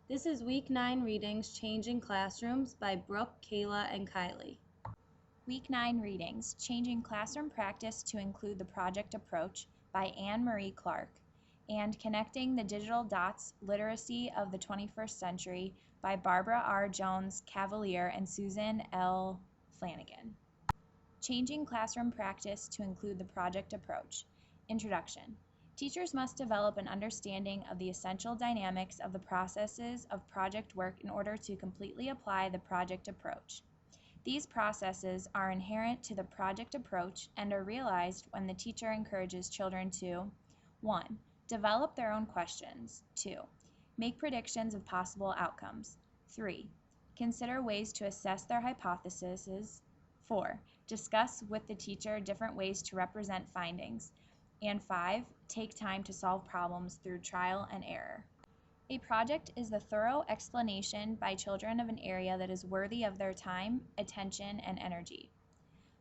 This is Week 9 Readings Changing Classrooms by Brooke, Kayla, and Kylie. Week 9 Readings Changing Classroom Practice to Include the Project Approach by Anne Marie Clark, and Connecting the Digital Dots Literacy of the 21st Century by Barbara R. Jones Cavalier and Susan L. Flanagan. Changing Classroom Practice to Include the Project Approach. Introduction. Teachers must develop an understanding of the essential dynamics of the processes of project work in order to completely apply the project approach. These processes are inherent to the project approach and are realized when the teacher encourages children to 1. Develop their own questions. 2. Make predictions of possible outcomes. 3. Consider ways to assess their hypotheses. 4. Discuss with the teacher different ways to represent findings. And 5. Take time to solve problems through trial and error. A project is the thorough explanation by children of an area that is worthy of their time, attention, and energy.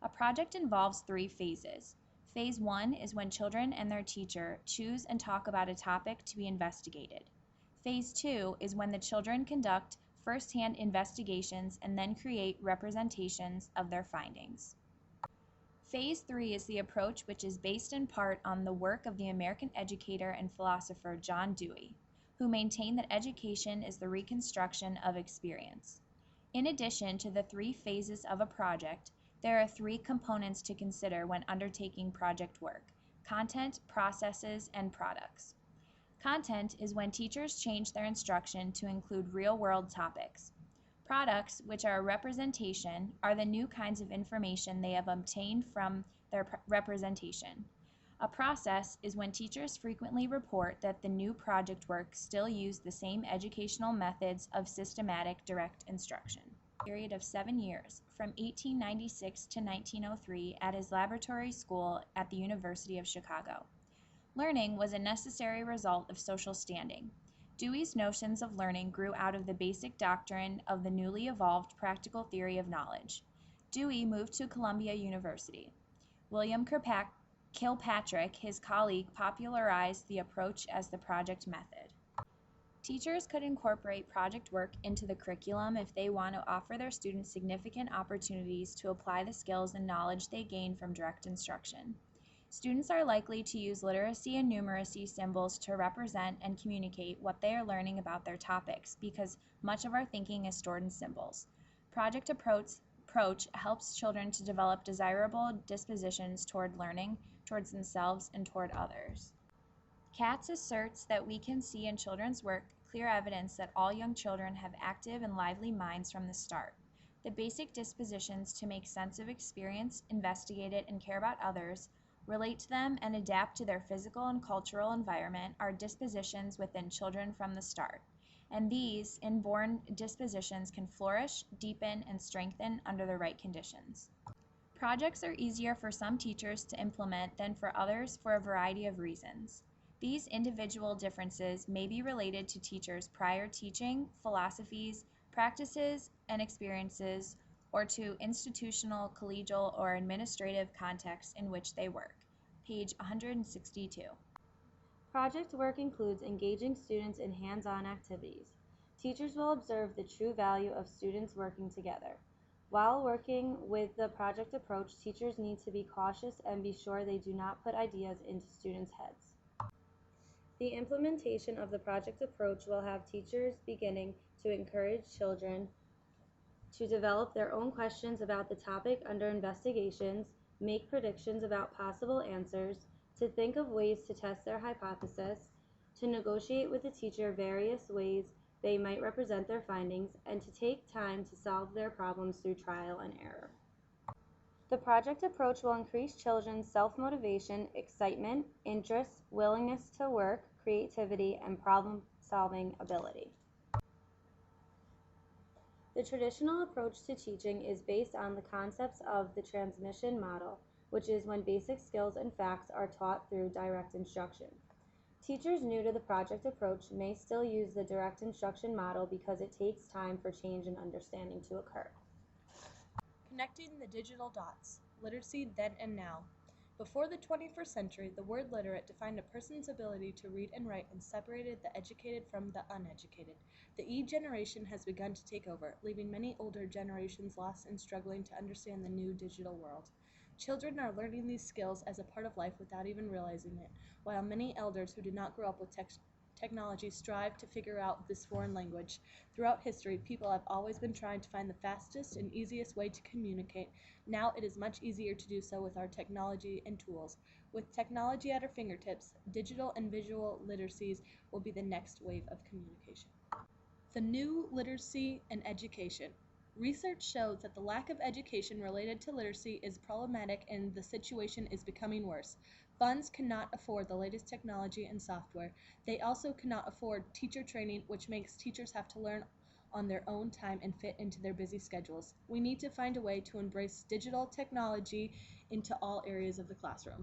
A project involves 3 phases. Phase 1 is when children and their teacher choose and talk about a topic to be investigated. Phase 2 is when the children conduct first-hand investigations and then create representations of their findings. Phase 3 is the approach which is based in part on the work of the American educator and philosopher John Dewey, who maintained that education is the reconstruction of experience. In addition to the 3 phases of a project, there are 3 components to consider when undertaking project work: content, processes, and products. Content is when teachers change their instruction to include real-world topics. Products, which are a representation, are the new kinds of information they have obtained from their representation. A process is when teachers frequently report that the new project work still use the same educational methods of systematic direct instruction. A period of 7 years, from 1896 to 1903, at his laboratory school at the University of Chicago. Learning was a necessary result of social standing. Dewey's notions of learning grew out of the basic doctrine of the newly evolved practical theory of knowledge. Dewey moved to Columbia University. William Kilpatrick, his colleague, popularized the approach as the project method. Teachers could incorporate project work into the curriculum if they want to offer their students significant opportunities to apply the skills and knowledge they gain from direct instruction. Students are likely to use literacy and numeracy symbols to represent and communicate what they are learning about their topics because much of our thinking is stored in symbols. Project approach helps children to develop desirable dispositions toward learning, towards themselves, and toward others. Katz asserts that we can see in children's work clear evidence that all young children have active and lively minds from the start. The basic dispositions to make sense of experience, investigate it, and care about others, relate to them, and adapt to their physical and cultural environment are dispositions within children from the start, and these inborn dispositions can flourish, deepen, and strengthen under the right conditions. Projects are easier for some teachers to implement than for others for a variety of reasons. These individual differences may be related to teachers' prior teaching, philosophies, practices, and experiences, or to institutional, collegial, or administrative contexts in which they work. Page 162. Project work includes engaging students in hands-on activities. Teachers will observe the true value of students working together. While working with the project approach, teachers need to be cautious and be sure they do not put ideas into students' heads. The implementation of the project approach will have teachers beginning to encourage children to develop their own questions about the topic under investigations, make predictions about possible answers, to think of ways to test their hypothesis, to negotiate with the teacher various ways they might represent their findings, and to take time to solve their problems through trial and error. The project approach will increase children's self-motivation, excitement, interest, willingness to work, creativity, and problem-solving ability. The traditional approach to teaching is based on the concepts of the transmission model, which is when basic skills and facts are taught through direct instruction. Teachers new to the project approach may still use the direct instruction model because it takes time for change and understanding to occur. Connecting the digital dots, literacy then and now. Before the 21st century, the word literate defined a person's ability to read and write and separated the educated from the uneducated. The E generation has begun to take over, leaving many older generations lost and struggling to understand the new digital world. Children are learning these skills as a part of life without even realizing it, while many elders who did not grow up with technology strive to figure out this foreign language. Throughout history, people have always been trying to find the fastest and easiest way to communicate. Now it is much easier to do so with our technology and tools. With technology at our fingertips, digital and visual literacies will be the next wave of communication. The new literacy and education. Research shows that the lack of education related to literacy is problematic and the situation is becoming worse. Funds cannot afford the latest technology and software. They also cannot afford teacher training, which makes teachers have to learn on their own time and fit into their busy schedules. We need to find a way to embrace digital technology into all areas of the classroom.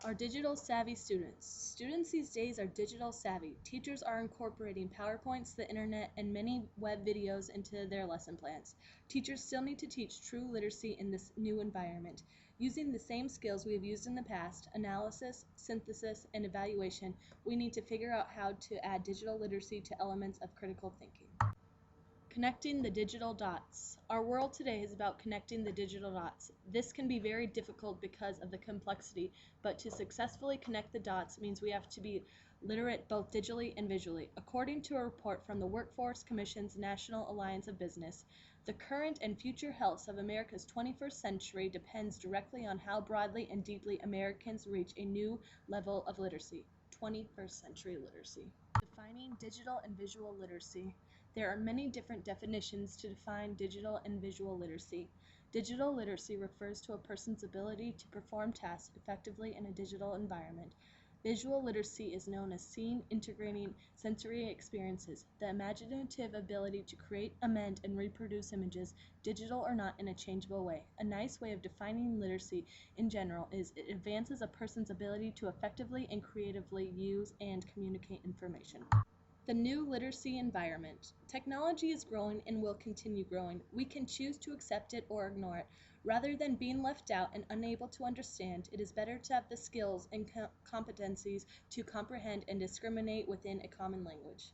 Are digital savvy students. Students these days are digital savvy. Teachers are incorporating PowerPoints, the internet, and many web videos into their lesson plans. Teachers still need to teach true literacy in this new environment. Using the same skills we have used in the past, analysis, synthesis, and evaluation, we need to figure out how to add digital literacy to elements of critical thinking. Connecting the digital dots. Our world today is about connecting the digital dots. This can be very difficult because of the complexity, but to successfully connect the dots means we have to be literate both digitally and visually. According to a report from the Workforce Commission's National Alliance of Business, the current and future health of America's 21st century depends directly on how broadly and deeply Americans reach a new level of literacy. 21st century literacy. Defining digital and visual literacy. There are many different definitions to define digital and visual literacy. Digital literacy refers to a person's ability to perform tasks effectively in a digital environment. Visual literacy is known as seeing, integrating sensory experiences, the imaginative ability to create, amend, and reproduce images, digital or not, in a changeable way. A nice way of defining literacy in general is it advances a person's ability to effectively and creatively use and communicate information. The new literacy environment. Technology is growing and will continue growing. We can choose to accept it or ignore it. Rather than being left out and unable to understand, it is better to have the skills and competencies to comprehend and discriminate within a common language.